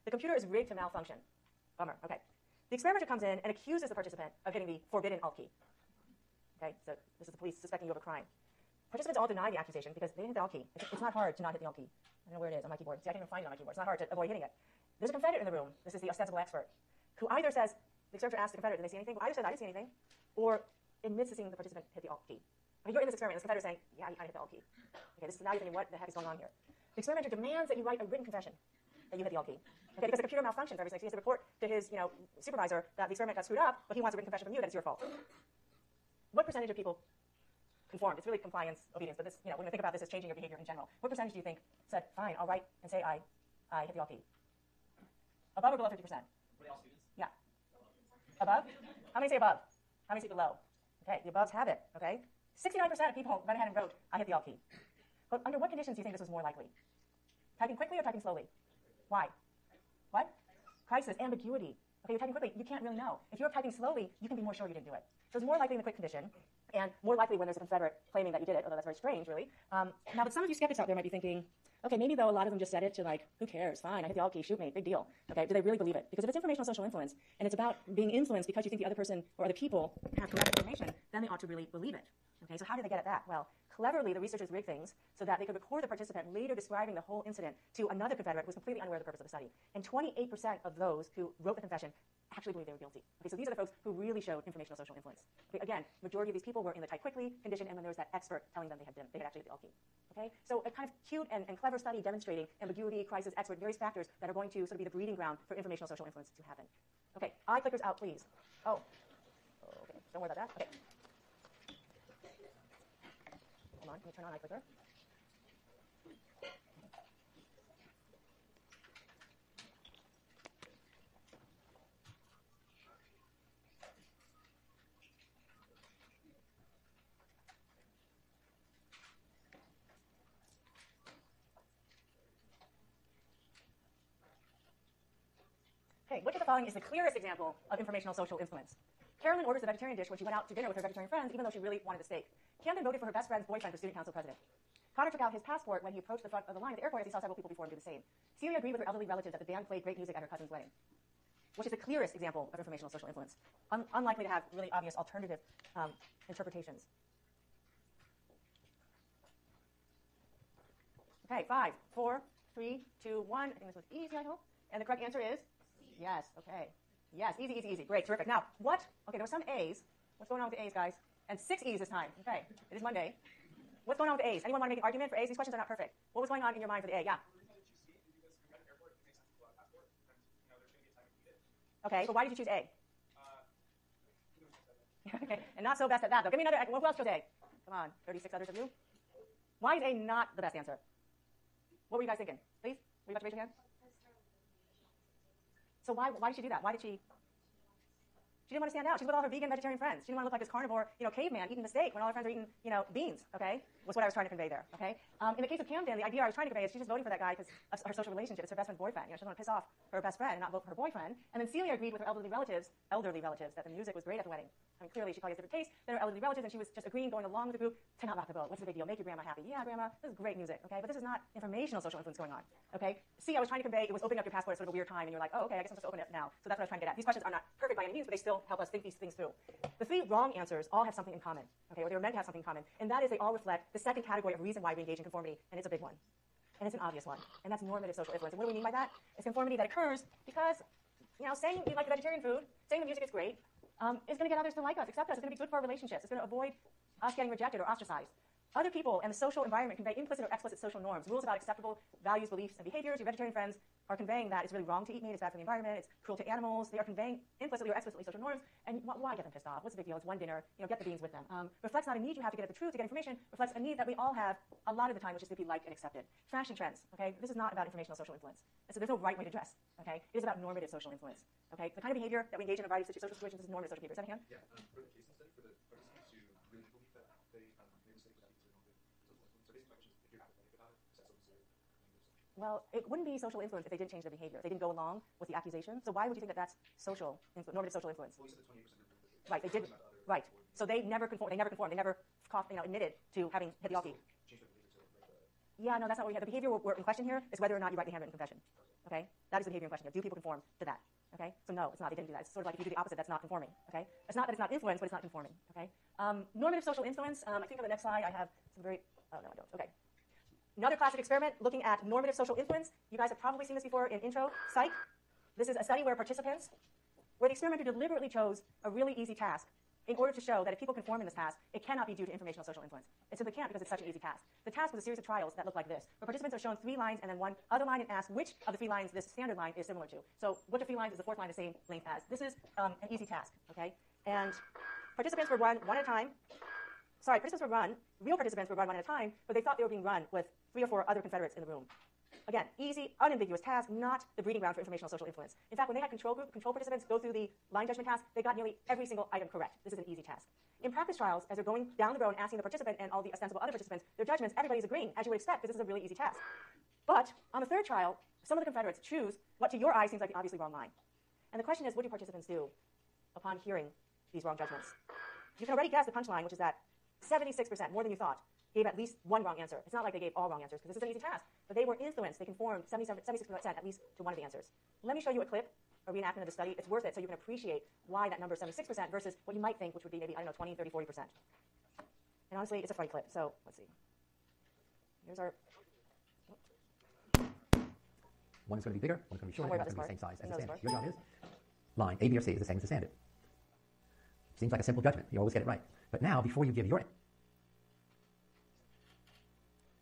The computer is rigged to malfunction. Bummer. Okay. The experimenter comes in and accuses the participant of hitting the forbidden Alt key. Okay, so this is the police suspecting you of a crime. Participants all deny the accusation because they didn't hit the Alt key. It's not hard to not hit the Alt key. I don't know where it is on my keyboard. See, I can't even find it on my keyboard. It's not hard to avoid hitting it. There's a Confederate in the room. This is the ostensible expert, who either says, the experimenter asks the Confederate, did they see anything? Who either says, I didn't see anything, or admits to seeing the participant hit the Alt key. I mean, you're in this experiment. This Confederate saying, yeah, I hit the Alt key. Okay, this is now you're thinking, what the heck is going on here? The experimenter demands that you write a written confession that you hit the Alt key. Okay, because the computer malfunctions every 6 years. He has to report to his supervisor that the experiment got screwed up, but he wants a written confession from you that it's your fault. What percentage of people conformed? It's really compliance obedience, but this, when we think about this as changing your behavior in general, what percentage do you think said, fine, I'll write and say I hit the Alt key? Above or below 50%? Yeah. Above? How many say above? How many say below? Okay, the aboves have it, okay? 69% of people went ahead and wrote, I hit the Alt key. But under what conditions do you think this was more likely? Typing quickly or typing slowly? Why? What? Crisis, ambiguity. Okay, you're typing quickly, you can't really know. If you're typing slowly, you can be more sure you didn't do it. So it's more likely in the quick condition, and more likely when there's a Confederate claiming that you did it, although that's very strange, really. Now, but some of you skeptics out there might be thinking, okay, maybe though a lot of them just said it to who cares, fine, I hit the Alt key, shoot me, big deal. Okay, do they really believe it? Because if it's informational social influence, and it's about being influenced because you think the other person or other people have correct information, then they ought to really believe it. Okay, so how did they get at that? Well, cleverly, the researchers rigged things so that they could record the participant later describing the whole incident to another Confederate who was completely unaware of the purpose of the study. And 28% of those who wrote the confession actually believed they were guilty. Okay, so these are the folks who really showed informational social influence. Okay, again, majority of these people were in the type quickly condition, and then there was that expert telling them they had actually hit the Alt key. Okay, so a kind of cute and clever study demonstrating ambiguity, crisis, expert, various factors that are going to sort of be the breeding ground for informational social influence to happen. Okay, eye clickers out, please. Oh, okay, don't worry about that. Okay. Hold on, let me turn on eye clicker. Okay, which of the following is the clearest example of informational social influence? Carolyn orders the vegetarian dish when she went out to dinner with her vegetarian friends, even though she really wanted the steak. Camden voted for her best friend's boyfriend for student council president. Connor took out his passport when he approached the front of the line at the airport as he saw several people before him do the same. Celia agreed with her elderly relatives that the band played great music at her cousin's wedding. Which is the clearest example of informational social influence? Unlikely to have really obvious alternative interpretations. Okay, 5, 4, 3, 2, 1. I think this was easy, I hope. And the correct answer is? Yes, okay. Yes, easy, easy, easy. Great, terrific. Now, what? Okay, there were some A's. What's going on with the A's, guys? And 6 E's this time. Okay, it is Monday. What's going on with the A's? Anyone want to make an argument for A's? These questions are not perfect. What was going on in your mind for the A? Yeah. Okay, but why did you choose A? Okay, and not so best at that, though. Give me another. Who else chose A? Come on, 36 others of you. Why is A not the best answer? What were you guys thinking? Please, were you about to raise your hand? So why did she do that? Why did she? She didn't want to stand out. She's with all her vegan, vegetarian friends. She didn't want to look like this carnivore, caveman eating the steak when all her friends are eating, beans. Okay, was what I was trying to convey there. Okay. In the case of Camden, the idea I was trying to convey is she's just voting for that guy because of her social relationship. It's her best friend's boyfriend. She doesn't want to piss off her best friend and not vote for her boyfriend. And then Celia agreed with her elderly relatives, that the music was great at the wedding. I mean, clearly she probably has different taste than her elderly relatives, and she was just agreeing, going along with the group to not rock the boat. What's the big deal? Make your grandma happy. Yeah, grandma, this is great music. Okay, but this is not informational social influence going on. Okay. C, I was trying to convey it was opening up your passport at sort of a weird time, and you're like, oh, okay, I guess I'm supposed to open it now. So that's what I was trying to get at. These questions are not perfect by any means, but they still help us think these things through. The 3 wrong answers all have something in common, okay, or they were meant to have something in common, and that is they all reflect the second category of reason why we engage in conformity, and it's a big one, and it's an obvious one, and that's normative social influence. And what do we mean by that? It's conformity that occurs because, saying you like the vegetarian food, saying the music is great, is going to get others to like us, accept us. It's going to be good for our relationships. It's going to avoid us getting rejected or ostracized. Other people and the social environment convey implicit or explicit social norms, rules about acceptable values, beliefs, and behaviors. Your vegetarian friends are conveying that it's really wrong to eat meat, it's bad for the environment, it's cruel to animals. They are conveying implicitly or explicitly social norms. And why get them pissed off? What's the big deal? It's one dinner. Get the beans with them. Reflects not a need you have to get at the truth, to get information. Reflects a need that we all have a lot of the time, which is to be liked and accepted. Fashion trends. Okay, this is not about informational social influence. So there's no right way to dress. Okay, it is about normative social influence. Okay, the kind of behavior that we engage in a variety of social situations is normative social behavior. Is that a hand? Yeah. For the case study, for the participants who really believe that they made a mistake without using normative social influence. So basically, my question is, if you're apathetic about it, is that something serious? Well, it wouldn't be social influence if they didn't change their behavior. If they didn't go along with the accusation. So why would you think that that's normative social influence? Well, you said the 20%. Right, they didn't. Right. So they never conformed. They never admitted to having hit the Alt key. Change their behavior to Yeah, no, that's not what we have. The behavior we're in question here is whether or not you write the handwritten confession. Okay? That is the behavior in question here. Do people conform to that? Okay? So no, it's not. They didn't do that. It's sort of like if you do the opposite, that's not conforming. Okay? It's not that it's not influence, but it's not conforming. Okay? Normative social influence. I think on the next slide I have some very. Oh no, I don't. Okay. Another classic experiment looking at normative social influence. You guys have probably seen this before in intro psych. This is a study where the experimenter deliberately chose a really easy task in order to show that if people conform in this task, it cannot be due to informational social influence. It simply can't because it's such an easy task. The task was a series of trials that look like this, where participants are shown 3 lines and then one other line and asked which of the 3 lines this standard line is similar to. So which of 3 lines is the 4th line the same length as? This is an easy task, okay? And participants were run one at a time. Sorry, real participants were run one at a time, but they thought they were being run with 3 or 4 other Confederates in the room. Again, easy, unambiguous task, not the breeding ground for informational social influence. In fact, when they had control participants go through the line judgment task, they got nearly every single item correct. This is an easy task. In practice trials, as they're going down the road and asking the participant and all the ostensible other participants their judgments, everybody's agreeing, as you would expect, because this is a really easy task. But on the 3rd trial, some of the Confederates choose what to your eye seems like the obviously wrong line. And the question is, what do participants do upon hearing these wrong judgments? You can already guess the punchline, which is that 76%, more than you thought, gave at least one wrong answer. It's not like they gave all wrong answers, because this is an easy task. But they were influenced. They conformed 76% at least to one of the answers. Let me show you a clip, a reenactment of the study. It's worth it so you can appreciate why that number is 76% versus what you might think, which would be maybe, 20, 30, 40%. And honestly, it's a funny clip. So let's see. Here's our... One is going to be bigger, one is going to be shorter, and one's going to be the same size as the standard. Your job is line A, B, or C is the same as the standard. Seems like a simple judgment. You always get it right. But now, before you give your...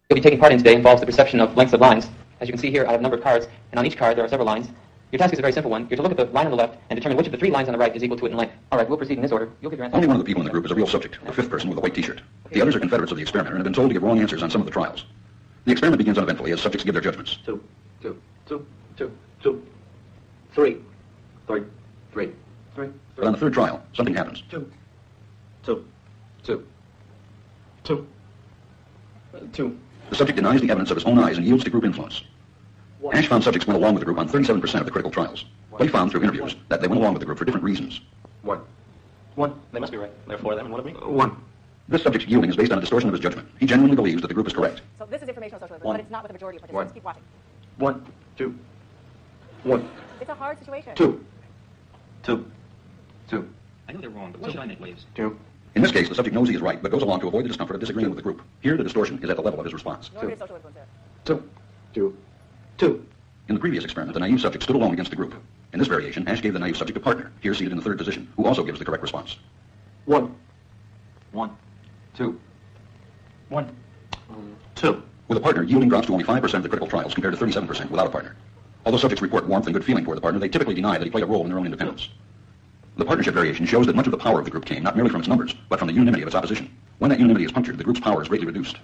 You'll be taking part in today involves the perception of lengths of lines. As you can see here, I have a number of cards, and on each card there are several lines. Your task is a very simple one. You're to look at the line on the left and determine which of the 3 lines on the right is equal to it in length. All right, we'll proceed in this order. You'll give your answer. Only one of the people in the group is a real subject, the 5th person with a white T-shirt. The others are Confederates of the experimenter and have been told to give wrong answers on some of the trials. The experiment begins uneventfully as subjects give their judgments. 2, 2, 2, 2, 2, 3, 3, 3, 3. But on the 3rd trial, something happens. 2, 2, 2, 2, 2. The subject denies the evidence of his own eyes and yields to group influence. Ash found subjects went along with the group on 37% of the critical trials. But he found through interviews that they went along with the group for different reasons. 1. They must be right. There are 4 of them, and one of me. 1. This subject's yielding is based on a distortion of his judgment. He genuinely believes that the group is correct. So this is informational social influence, but it's not with the majority of participants. Keep watching. 1, 2, 1. It's a hard situation. 2, 2, 2. I know they're wrong, but what should I make waves? 2. In this case, the subject knows he is right, but goes along to avoid the discomfort of disagreeing with the group. Here, the distortion is at the level of his response. Normative social influence there. 2, 2, 2. In the previous experiment, the naive subject stood alone against the group. In this variation, Ash gave the naive subject a partner, here seated in the 3rd position, who also gives the correct response. 1, 2, 1, 2. With a partner, yielding drops to only 5% of the critical trials compared to 37% without a partner. Although subjects report warmth and good feeling toward the partner, they typically deny that he played a role in their own independence. The partnership variation shows that much of the power of the group came not merely from its numbers, but from the unanimity of its opposition. When that unanimity is punctured, the group's power is greatly reduced.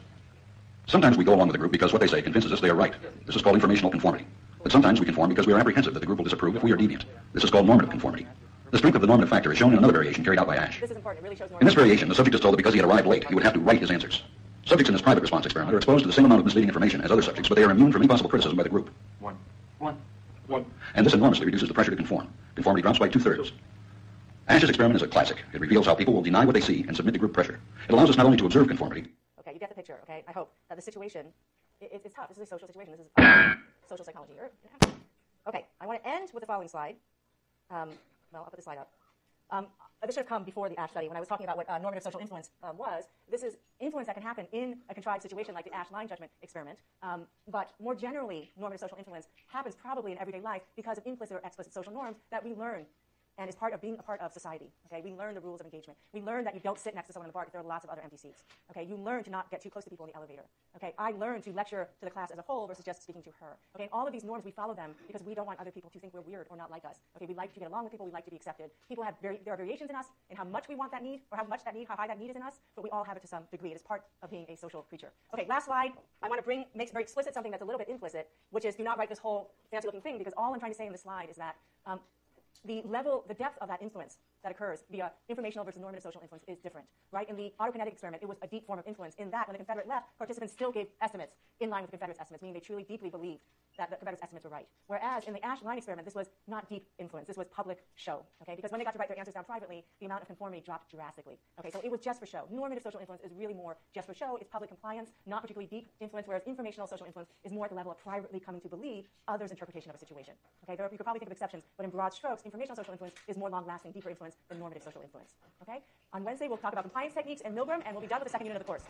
Sometimes we go along with the group because what they say convinces us they are right. This is called informational conformity. But sometimes we conform because we are apprehensive that the group will disapprove if we are deviant. This is called normative conformity. The strength of the normative factor is shown in another variation carried out by Ash. This is important. It really shows In this variation, the subject is told that because he had arrived late, he would have to write his answers. Subjects in this private response experiment are exposed to the same amount of misleading information as other subjects, but they are immune from any possible criticism by the group. 1. And this enormously reduces the pressure to conform. Conformity drops by 2/3. Ash's experiment is a classic. It reveals how people will deny what they see and submit to group pressure. It allows us not only to observe conformity. Okay, you get the picture, okay? I hope that the situation, it's tough. This is a social situation. This is social psychology. Okay, I want to end with the following slide. Well, I'll put this slide up. This should have come before the Ash study when I was talking about what normative social influence was. This is influence that can happen in a contrived situation like the Ash line judgment experiment. But more generally, normative social influence happens probably in everyday life because of implicit or explicit social norms that we learn and is part of being a part of society. Okay, we learn the rules of engagement. We learn that you don't sit next to someone in the bar if there are lots of other empty seats. Okay, you learn to not get too close to people in the elevator. Okay, I learned to lecture to the class as a whole versus just speaking to her. Okay, and all of these norms we follow them because we don't want other people to think we're weird or not like us. Okay, we like to get along with people. We like to be accepted. People have there are variations in us in how much we want that need or how high that need is in us. But we all have it to some degree. It is part of being a social creature. Okay, last slide. I want to make very explicit something that's a little bit implicit, which is do not write this whole fancy-looking thing because all I'm trying to say in this slide is that. The depth of that influence that occurs via informational versus normative social influence is different, right? In the autokinetic experiment, it was a deep form of influence in that when the Confederate left, participants still gave estimates in line with the Confederates' estimates, meaning they truly deeply believed that the competitors' estimates were right. Whereas in the Ash line experiment, this was not deep influence. This was public show. Okay, because when they got to write their answers down privately, the amount of conformity dropped drastically. Okay, so it was just for show. Normative social influence is really more just for show. It's public compliance, not particularly deep influence. Whereas informational social influence is more at the level of privately coming to believe others' interpretation of a situation. Okay, you could probably think of exceptions, but in broad strokes, informational social influence is more long-lasting, deeper influence than normative social influence. Okay, on Wednesday we'll talk about compliance techniques and Milgram, and we'll be done with the second unit of the course.